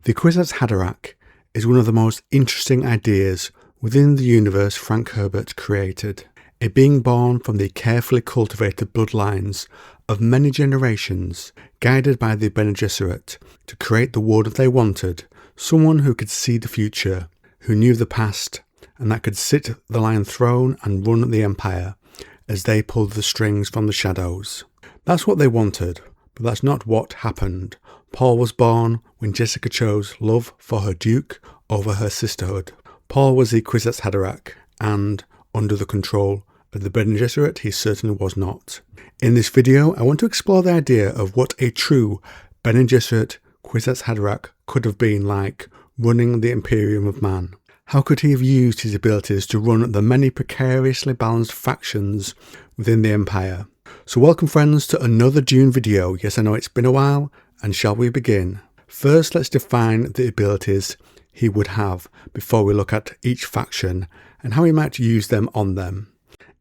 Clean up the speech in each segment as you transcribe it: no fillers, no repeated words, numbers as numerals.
The Kwisatz Haderach is one of the most interesting ideas within the universe Frank Herbert created. A being born from the carefully cultivated bloodlines of many generations, guided by the Bene Gesserit to create the world they wanted, someone who could see the future, who knew the past, and that could sit the Lion Throne and run the Empire as they pulled the strings from the shadows. That's what they wanted, but that's not what happened. Paul was born when Jessica chose love for her Duke over her sisterhood. Paul was the Kwisatz Haderach, and under the control of the Bene Gesserit, he certainly was not. In this video, I want to explore the idea of what a true Bene Gesserit Kwisatz Haderach could have been like running the imperium of man. How could he have used his abilities to run the many precariously balanced factions within the Empire? So welcome friends to another Dune video. Yes, I know it's been a while, and shall we begin? First, let's define the abilities he would have before we look at each faction and how he might use them on them.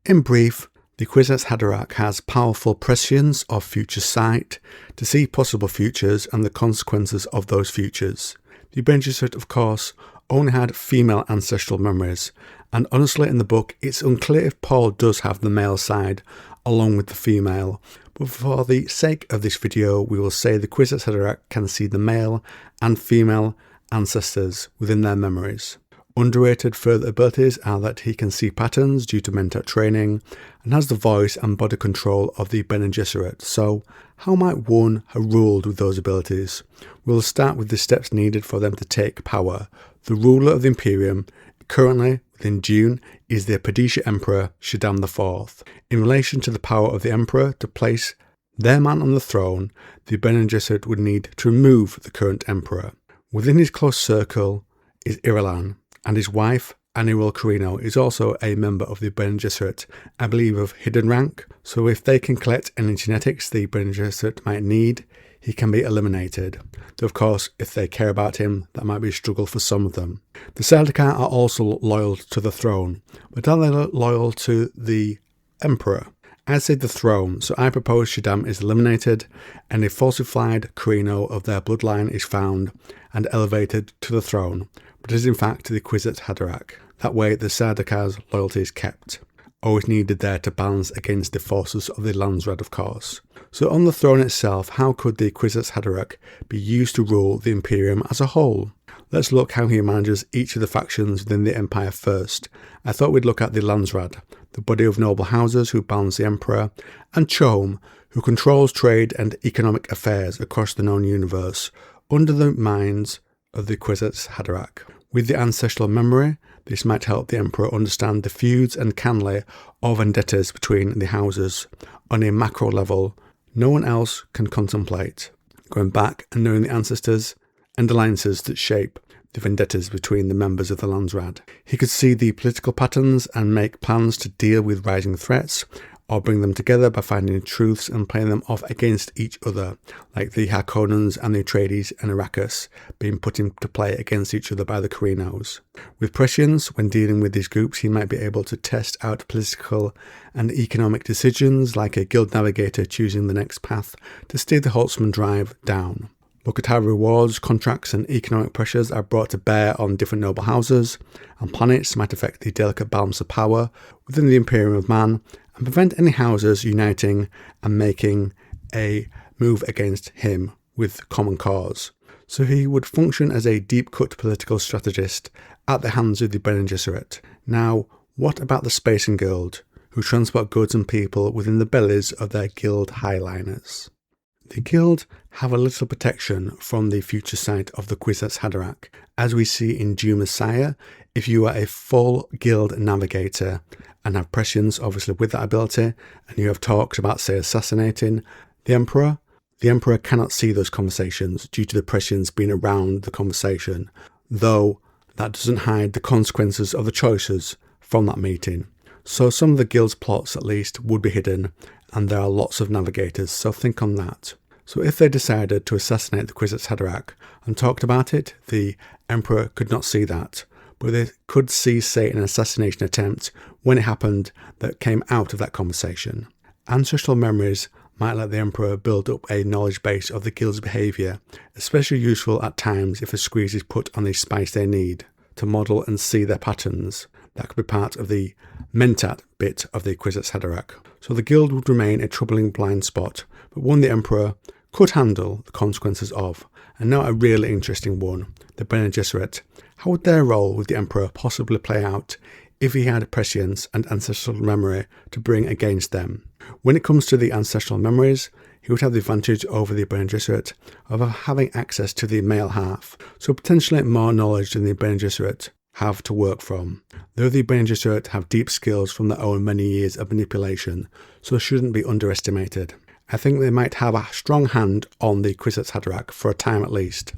In brief, the Kwisatz Haderach has powerful prescience of future sight to see possible futures and the consequences of those futures. The Bene Gesserit, of course, only had female ancestral memories, and honestly in the book it's unclear if Paul does have the male side along with the female, but for the sake of this video we will say the Kwisatz Haderach can see the male and female ancestors within their memories. Underrated further abilities are that he can see patterns due to mentor training and has the voice and body control of the Bene Gesserit. So how might one have ruled with those abilities? We'll start with the steps needed for them to take power. The ruler of the Imperium, currently within Dune, is the Padisha Emperor Shaddam IV. In relation to the power of the Emperor to place their man on the throne, the Bene Gesserit would need to remove the current Emperor. Within his close circle is Irulan, and his wife, Aniral Carino, is also a member of the Bene Gesserit, I believe of hidden rank, so if they can collect any genetics the Bene Gesserit might need, he can be eliminated. Though of course, if they care about him, that might be a struggle for some of them. The Sardaukar are also loyal to the throne, but are they loyal to the Emperor? I'd say the throne, so I propose Shaddam is eliminated and a falsified Carino of their bloodline is found and elevated to the throne, but is in fact the Kwisatz Haderach. That way the Sardaukar's loyalty is kept. Always needed there to balance against the forces of the Landsraad, of course. So on the throne itself, how could the Kwisatz Haderach be used to rule the Imperium as a whole? Let's look how he manages each of the factions within the Empire first. I thought we'd look at the Landsraad, the body of noble houses who balance the Emperor, and Chom, who controls trade and economic affairs across the known universe, under the minds of the Kwisatz Haderach. With the ancestral memory, this might help the Emperor understand the feuds and canley or vendettas between the houses on a macro level no one else can contemplate, going back and knowing the ancestors and alliances that shape the vendettas between the members of the Landsraad. He could see the political patterns and make plans to deal with rising threats, or bring them together by finding truths and playing them off against each other, like the Harkonnens and the Atreides and Arrakis being put into play against each other by the Carinos. With prescience, when dealing with these groups, he might be able to test out political and economic decisions, like a guild navigator choosing the next path to steer the Holtzman drive down. Look at how rewards, contracts and economic pressures are brought to bear on different noble houses, and planets might affect the delicate balance of power within the Imperium of Man, and prevent any houses uniting and making a move against him with common cause. So he would function as a deep-cut political strategist at the hands of the Bene Gesserit. Now, what about the Spacing Guild, who transport goods and people within the bellies of their guild highliners? The guild have a little protection from the future sight of the Kwisatz Haderach. As we see in Dune Messiah, if you are a full guild navigator and have prescience obviously with that ability, and you have talks about, say, assassinating the Emperor cannot see those conversations due to the prescience being around the conversation, though that doesn't hide the consequences of the choices from that meeting. So some of the guild's plots at least would be hidden, and there are lots of navigators, so think on that. So if they decided to assassinate the Kwisatz Haderach and talked about it, the Emperor could not see that, but they could see, say, an assassination attempt when it happened that came out of that conversation. Ancestral memories might let the Emperor build up a knowledge base of the guild's behaviour, especially useful at times if a squeeze is put on the spice they need to model and see their patterns. That could be part of the mentat bit of the Kwisatz Haderach. So the guild would remain a troubling blind spot, but one the Emperor could handle the consequences of. And now a really interesting one, the Bene Gesserit. How would their role with the Emperor possibly play out if he had prescience and ancestral memory to bring against them? When it comes to the ancestral memories, he would have the advantage over the Bene Gesserit of having access to the male half, so potentially more knowledge than the Bene Gesserit have to work from. Though the Bene Gesserit have deep skills from their own many years of manipulation, so shouldn't be underestimated. I think they might have a strong hand on the Kwisatz Haderach for a time at least.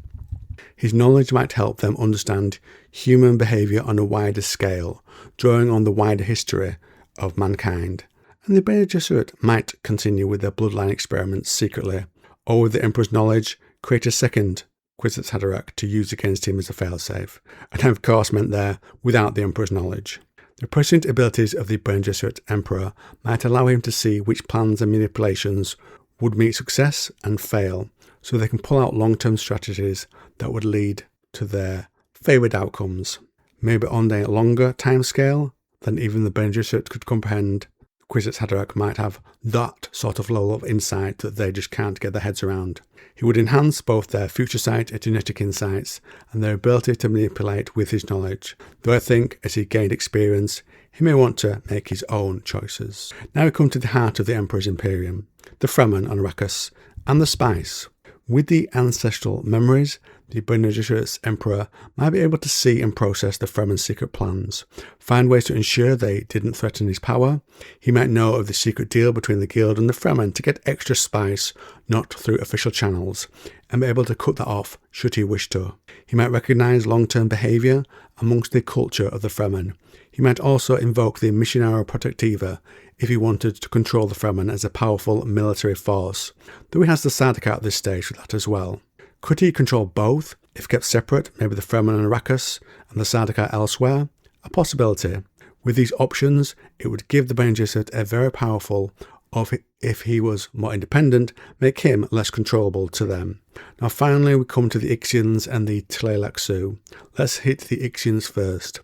His knowledge might help them understand human behaviour on a wider scale, drawing on the wider history of mankind. And the Bene Gesserit might continue with their bloodline experiments secretly, or with the Emperor's knowledge, create a second Kwisatz Haderach to use against him as a failsafe, and I of course meant there without the Emperor's knowledge. The prescient abilities of the Bene Gesserit Emperor might allow him to see which plans and manipulations would meet success and fail, so they can pull out long-term strategies that would lead to their favoured outcomes. Maybe on a longer timescale than even the Bene Gesserit could comprehend, Kwisatz Haderach might have that sort of level of insight that they just can't get their heads around. He would enhance both their future sight and genetic insights and their ability to manipulate with his knowledge, though I think as he gained experience, he may want to make his own choices. Now we come to the heart of the Emperor's Imperium, the Fremen on Arrakis, and the spice. With the ancestral memories, the Bene Gesserit's Emperor might be able to see and process the Fremen's secret plans, find ways to ensure they didn't threaten his power. He might know of the secret deal between the guild and the Fremen to get extra spice not through official channels, and be able to cut that off should he wish to. He might recognise long-term behaviour amongst the culture of the Fremen. He might also invoke the Missionario Protectiva if he wanted to control the Fremen as a powerful military force, though he has the Sardaukar at this stage for that as well. Could he control both, if kept separate, maybe the Fremen on Arrakis and the Sardaukar elsewhere? A possibility. With these options, it would give the Bene Gesserit a very powerful, or if he was more independent, make him less controllable to them. Now finally we come to the Ixians and the Tleilaxu. Let's hit the Ixians first.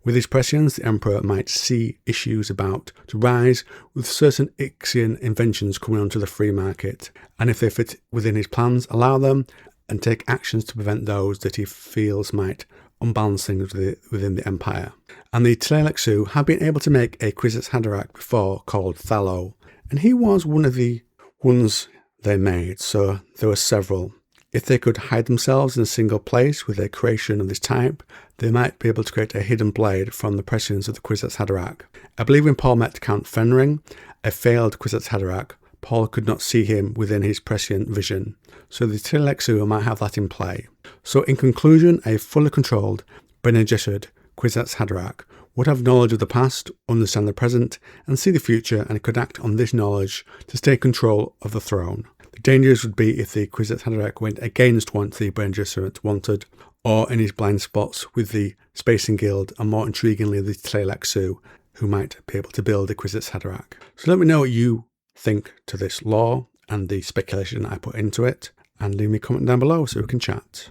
With his prescience, the Emperor might see issues about to rise with certain Ixian inventions coming onto the free market, and if they fit within his plans, allow them and take actions to prevent those that he feels might unbalance things within the Empire. And the Tleilaxu have been able to make a Kwisatz Haderach before called Tleilaxu, and he was one of the ones they made, so there were several. If they could hide themselves in a single place with a creation of this type, they might be able to create a hidden blade from the prescience of the Kwisatz Haderach. I believe when Paul met Count Fenring, a failed Kwisatz Haderach, Paul could not see him within his prescient vision, so the Tleilaxu might have that in play. So in conclusion, a fully controlled Bene Gesserit Kwisatz Haderach would have knowledge of the past, understand the present, and see the future, and could act on this knowledge to stay in control of the throne. The dangers would be if the Kwisatz Haderach went against what the Bene Gesserit wanted, or in his blind spots with the Spacing Guild, and more intriguingly the Tleilaxu, who might be able to build a Kwisatz Haderach. So let me know what you think to this lore and the speculation I put into it, and leave me a comment down below so we can chat.